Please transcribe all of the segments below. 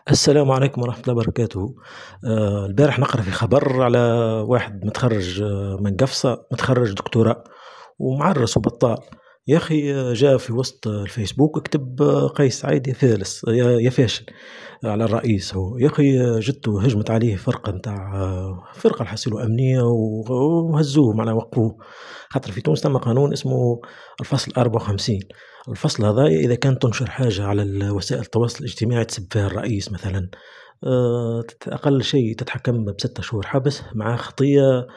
السلام عليكم ورحمة الله وبركاته. البارح نقرأ في خبر على واحد متخرج من قفصة، متخرج دكتوراه ومعرس وبطال. يا أخي، جاء في وسط الفيسبوك كتب قيس سعيد يا فارس يا فاشل على الرئيس. هو يا أخي، جته هجمت عليه فرقة نتاع فرقة الحاسلة أمنية وهزوه، معناها وقفوه. خاطر في تونس تم قانون اسمه الفصل 54. الفصل هذا إذا كان تنشر حاجة على وسائل التواصل الاجتماعي تسب فيها الرئيس مثلا، أقل شيء تتحكم ب6 شهور حبس مع خطية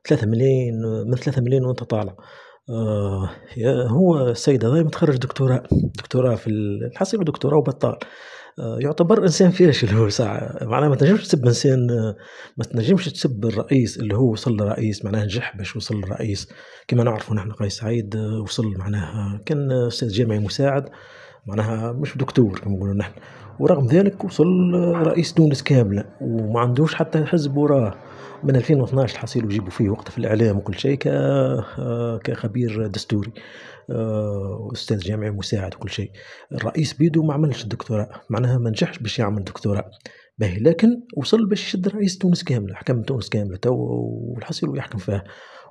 3 ملايين، من 3 ملايين وانت طالع. هو السيد هذا متخرج دكتوراه في الحصيلة، دكتوراه وبطال. يعتبر إنسان فاشل هو ساعة، معناها ما تنجمش تسب إنسان. ما تنجمش تسب الرئيس اللي هو وصل لرئيس، معناها نجح باش وصل لرئيس. كما نعرفوا نحن قيس سعيد وصل، معناها كان أستاذ جامعي مساعد، معناها مش دكتور كما نقولوا نحن. ورغم ذلك وصل رئيس تونس كاملة وما عندوش حتى حزب وراه. من 2012 حصيلوا يجيبوا فيه وقت في الإعلام وكل شيء كخبير دستوري، أستاذ جامعي مساعد وكل شيء. الرئيس بيدو ما عملش الدكتوراه، معناها ما نجحش باش يعمل دكتوراه باهي، لكن وصل باش يشد رئيس تونس كاملة، حكم تونس كاملة تو والحصيل ويحكم فيها.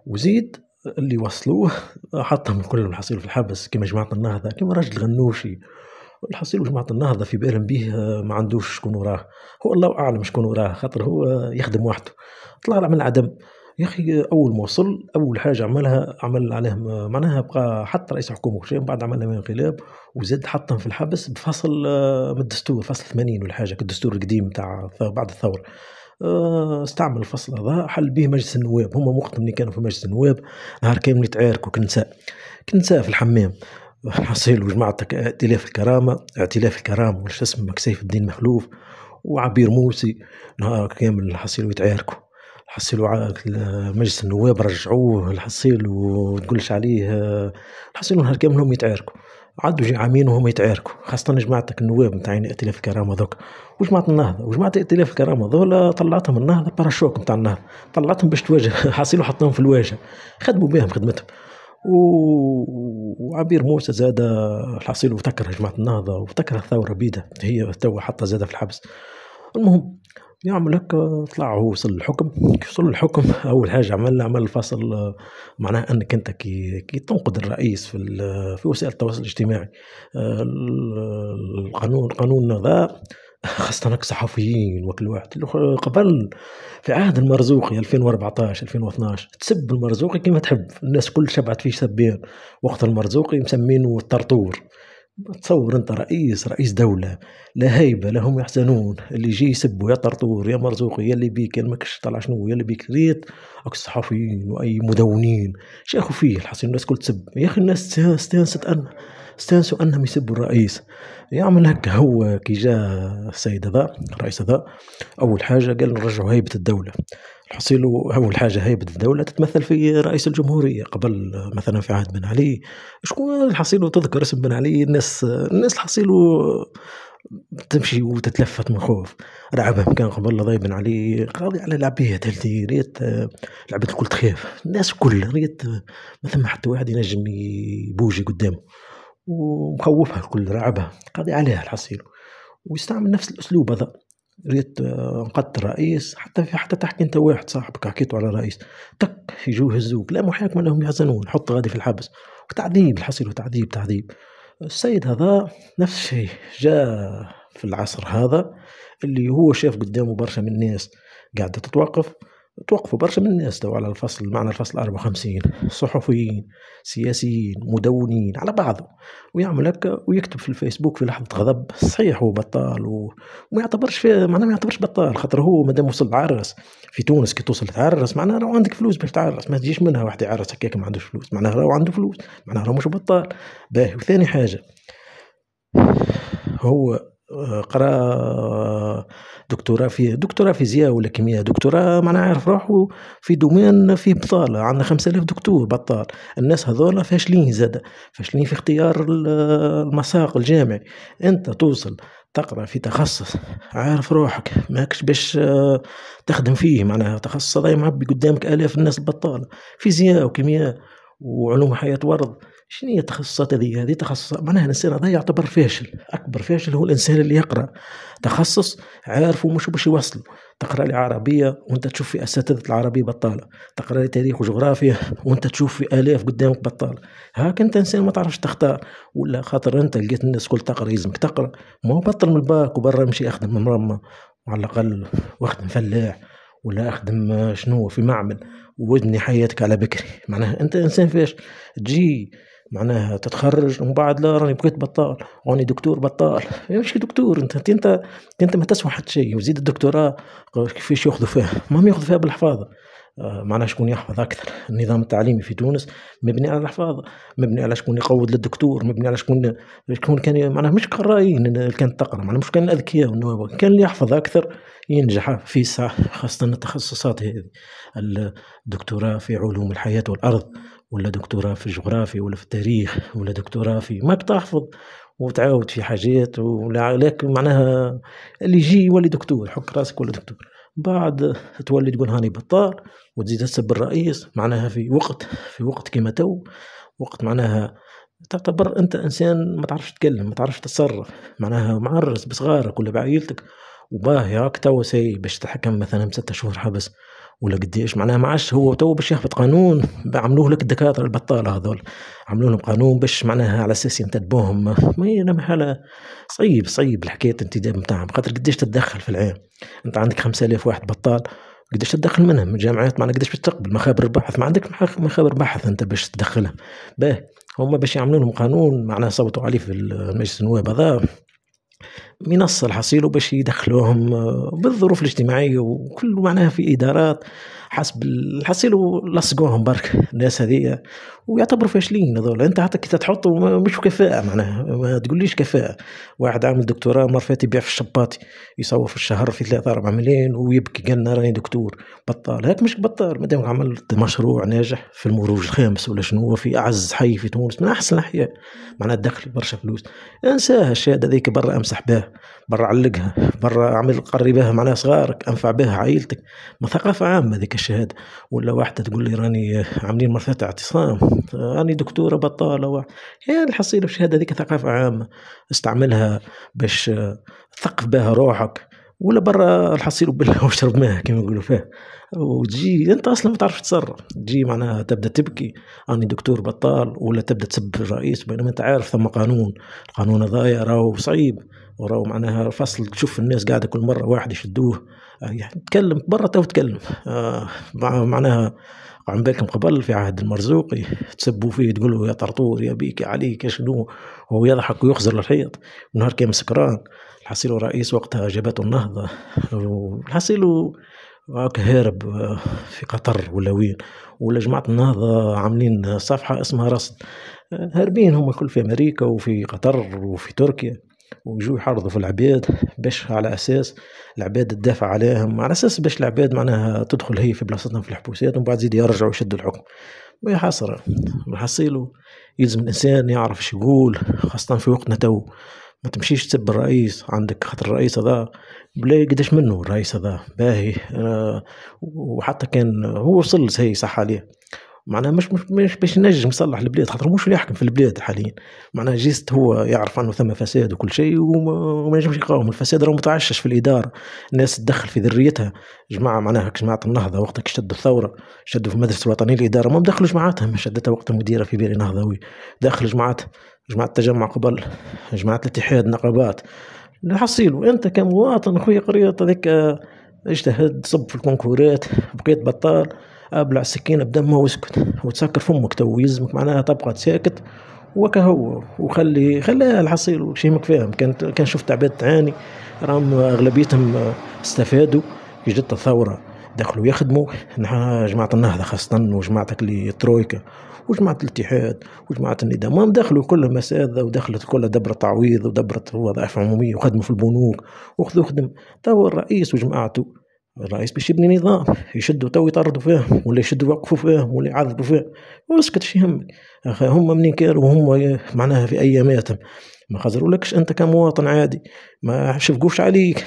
وزيد اللي وصلوه حطهم كلهم الحصيل في الحبس، كما جماعة النهضة، كما راجل غنوشي. الحصيل وجماعة النهضة في بالهم به ما عندوش شكون وراه. هو الله أعلم شكون وراه، خاطر هو يخدم وحده، طلع من العدم. يا أخي، أول ما وصل أول حاجة عملها، عمل عليهم معناها بقى حتى رئيس حكومة وشيء، بعد عمل لهم انقلاب وزاد حطهم في الحبس بفصل من الدستور، فصل 80 ولا حاجة، كالدستور القديم تاع بعد الثورة. استعمل الفصل هذا، حل به مجلس النواب. هم وقت اللي كانوا في مجلس النواب نهار كامل يتعاركوا كنساء في الحمام. حصيل وجماعتك ائتلاف الكرامة وش اسمه سيف الدين مخلوف وعبير موسي، نهار كامل حصيلوا يتعاركوا. حصيلوا مجلس النواب رجعوه الحصيل وتقولش عليه. الحصيل نهار كامل هم يتعاركوا، عدوا جي عامين وهم يتعاركوا، خاصة جماعتك النواب نتاعين ائتلاف الكرامة ذوك وجماعة النهضة وجماعة ائتلاف الكرامة ذولا. طلعتهم النهضة باراشوك نتاع النهضة، طلعتهم باش تواجه حصيلوا حطهم في الواجهة، خدموا بهم خدمتهم. وعبير موسى زاد الحصيل وفتكر جماعة النهضة وفتكر الثورة بيده، هي تو حتى زاد في الحبس. المهم يعمل هكا، طلع هو وصل الحكم. كي وصل الحكم أول حاجة عمل الفصل، معناها أنك أنت كي تنقد الرئيس في وسائل التواصل الاجتماعي. القانون ذا خاصة صحفيين وكل واحد قبل، في عهد المرزوقي 2014 2012 تسب المرزوقي كما تحب، الناس كل شبعت فيه سبين. وقت المرزوقي مسمينه الطرطور. تصور انت رئيس دولة، لا هيبة لهم يحزنون، اللي يجي يسبوا يا طرطور يا مرزوقي يا اللي بيك يا ماكش طلع شنو يا اللي بيك ريت. اكو صحفيين واي مدونين شيخوا فيه الحسين، الناس كل تسب. يا اخي، الناس استانسوا انهم يسبوا الرئيس. يعمل هكا هو كي جاء السيد هذا الرئيس هذا، اول حاجة قال نرجعوا هيبة الدولة. الحصيل أول حاجة هيبة الدولة تتمثل في رئيس الجمهورية. قبل مثلا في عهد بن علي، شكون الحصيل تذكر اسم بن علي، الناس الحصيل تمشي وتتلفت من خوف. رعبهم كان قبل ضي بن علي قاضي على العبيد هذه ريت، لعبة الكل تخاف، الناس كل ريت ما ثم حتى واحد ينجم يبوجي قدامه، ومخوفها الكل، رعبها قاضي عليها الحصيل. ويستعمل نفس الأسلوب هذا، ريت نقدت الرئيس، حتى تحكي انت واحد صاحبك حكيته على الرئيس تك يجوا يهزوك، لا محاكمة لهم يحزنون، حط غادي في الحبس وتعذيب الحصيل وتعذيب. السيد هذا نفس الشيء جاء في العصر هذا، اللي هو شاف قدامه برشا من الناس قاعدة توقفوا برشا من الناس تو على الفصل، معنى الفصل 54، صحفيين سياسيين مدونين على بعضه. ويعمل هكا ويكتب في الفيسبوك في لحظة غضب. صحيح هو بطال وما يعتبرش فيه، معناه ما يعتبرش بطال، خاطر هو مادام وصل عرس في تونس. كي توصل تعرس معناها لو عندك فلوس باش تعرس، ما تجيش منها واحد يعرس هكاك ما عندوش فلوس، معناها لو عنده فلوس معناها لو مش بطال. باهي، وثاني حاجة هو قرا دكتوراه فيزياء ولا كيمياء، دكتوراه معناها يعرف روحه في دومين فيه بطالة. عندنا 5000 دكتور بطال، الناس هذولا فاشلين، فاشلين في اختيار المساق الجامعي. انت توصل تقرأ في تخصص عارف روحك ماكش باش تخدم فيه، معناها تخصص هذا معبي قدامك آلاف الناس البطالة، فيزياء وكيمياء وعلوم حياة ورد. شنو هي التخصصات هذه تخصصات معناها الإنسان هذا يعتبر فاشل. أكبر فاشل هو الإنسان اللي يقرأ تخصص عارف ومش باش يوصله. تقرأ لي عربية وأنت تشوف في أساتذة العربية بطالة، تقرأ لي تاريخ وجغرافيا وأنت تشوف في آلاف قدامك بطالة. هاك أنت إنسان ما تعرفش تختار، ولا خاطر أنت لقيت الناس كل تقرأ يلزمك تقرأ. ما هو بطل من الباك وبرا يمشي يخدم من مرمى، وعلى الأقل واخدم فلاح ولا أخدم شنو في معمل، وابني حياتك على بكري. معناها أنت إنسان فاش تجي معناها تتخرج ومن بعد لا راني بقيت بطال، راني دكتور بطال. مش دكتور انت ما تسوى حتى شيء. وزيد الدكتوراه كيفاش ياخذوا فيها؟ ما هم ياخذوا فيها بالحفاظه. معناها شكون يحفظ اكثر. النظام التعليمي في تونس مبني على الحفاظه، مبني على شكون يقود للدكتور، مبني على شكون كان معناها مش قرائين اللي كانت تقرا، معناها مش كان الاذكياء والنوابغ، كان اللي يحفظ اكثر ينجح في الساعه. خاصه التخصصات هذه، الدكتوراه في علوم الحياه والارض، ولا دكتوراه في الجغرافيا ولا في التاريخ، ولا دكتوراه في ماك تحفظ وتعاود في حاجات. لكن معناها اللي يجي يولي دكتور، حك راسك ولا دكتور. بعد تولي تقول هاني بطال وتزيد تسب الرئيس، معناها في وقت كيما تو، وقت معناها تعتبر انت انسان ما تعرفش تتكلم، ما تعرفش تتصرف، معناها معرس بصغارك ولا بعائلتك. وباهي هاك تو سي باش تحكم مثلا ب6 شهور حبس ولا قديش. معناها ما عادش هو تو باش يهبط قانون، عملوه لك الدكاتره البطاله هذول، عملوا لهم قانون باش معناها على اساس ينتدبوهم. ما هي محاله صعيب الحكايه الانتداب نتاعهم. خاطر قديش تتدخل في العام؟ انت عندك 5000 واحد بطال، قديش تدخل منهم من الجامعات؟ معناها قديش بتستقبل مخابر البحث؟ ما عندك مخابر بحث انت باش تدخلهم. باه هما باش يعملوا لهم قانون معناها صوتوا عليه في المجلس النواب هذا منصة الحصيلة باش يدخلوهم بالظروف الاجتماعية وكل معناها في إدارات حسب الحصيل، ولصقوهم برك الناس هذه ويعتبروا فاشلين هذول. انت حتى كي تحطوا مش كفاءة، معناها ما تقوليش كفاءة. واحد عامل دكتوراه مر فات يبيع في الشباطي، يصور في الشهر في 3-4 ملايين ويبكي قال لنا راني دكتور. بطال هيك مش بطال مادام عملت مشروع ناجح في المروج الخامس ولا شنو في أعز حي في تونس من أحسن الأحياء، معناها تدخل برشا فلوس. انساها الشهادة ذيك برا امسح بها، برا علقها، برا اعمل قري بها معناها صغارك، انفع بها عائلتك. ما ثقافة عامة ذيك الشهادة. ولا واحدة تقول لي راني عاملين مرثات اعتصام، راني دكتورة بطالة يا الحصيلة الشهادة ذيك ثقافة عامة استعملها باش تثقف بها روحك. ولا برا الحصيل بالله واشرب ماء كما يقولوا فيه. وتجي انت اصلا ما تعرفش تتصرف، تجي معناها تبدا تبكي اني دكتور بطال، ولا تبدا تسب الرئيس بينما انت عارف ثم قانون. القانون هذا راهو صعيب، وراهو معناها فصل. تشوف الناس قاعده كل مره واحد يشدوه يعني تكلم برا تو تكلم معناها. عم بالكم قبل في عهد المرزوقي تسبوا فيه تقولوا يا طرطور يا بيك يا عليك يا شنو، وهو يضحك ويخزر للحيط. ونهار كان سكران الحصيل رئيس وقتها جابته النهضة، والحصيل هاك هارب في قطر ولا وين. ولا جماعة النهضة عاملين صفحة اسمها رصد، هاربين هم الكل في أمريكا وفي قطر وفي تركيا، ويجوا يحرضوا في العباد باش على أساس العباد تدافع عليهم، على أساس باش العباد معناها تدخل هي في بلاصتهم في الحبوسات ومن بعد زيد يرجعوا يشدوا الحكم. ويا حسرة محصيله. يلزم الإنسان يعرف ايش يقول، خاصة في وقتنا تو. ما تمشيش تسب الرئيس عندك، خاطر الرئيس هذا بلا قداش منه الرئيس هذا باهي وحتى كان هو وصل هي صح عليه. معناها مش باش ينجم يصلح البلاد، خاطر مش اللي يحكم في البلاد حاليا. معناها جيست هو يعرف انه ثم فساد وكل شيء وما ينجمش يقاوم الفساد. راه متعشش في الاداره، الناس تدخل في ذريتها. جماعه معناها جماعه النهضه وقتك شدوا الثوره، شدوا في المدرسه الوطنيه الاداره، ما مدخلوا جماعتهم شدتها وقت مديره في بيري نهضوي. دخل جماعه التجمع قبل، جماعه الاتحاد نقابات. نحصيلوا انت كمواطن خويا قريت هذيك اجتهد صب في الكونكورات بقيت بطال، ابلع السكينه بدمها واسكت وتسكر فمك تو. يلزمك معناها تبقى ساكت وكهو خليها الحصيل وشيمك فيهم. كان شفت عباد تعاني راهم اغلبيتهم استفادوا في جدة الثوره، دخلوا يخدموا. جماعه النهضه خاصه وجماعتك اللي ترويكا وجماعة الاتحاد وجماعة النداء ما دخلوا كلهم مساذة، ودخلت كلها دبرة تعويض ودبرة وظائف عمومية وخدموا في البنوك وخذوا خدم. تو الرئيس وجماعته، الرئيس باش يبني نظام يشدوا تو يطردوا فيهم ولا يشدوا يوقفوا فيهم ولا يعذبوا فيهم. واسكت ايش يهمك؟ هم منين كانوا وهم معناها في اياماتهم ما خزروا لكش انت كمواطن عادي، ما شفقوش عليك.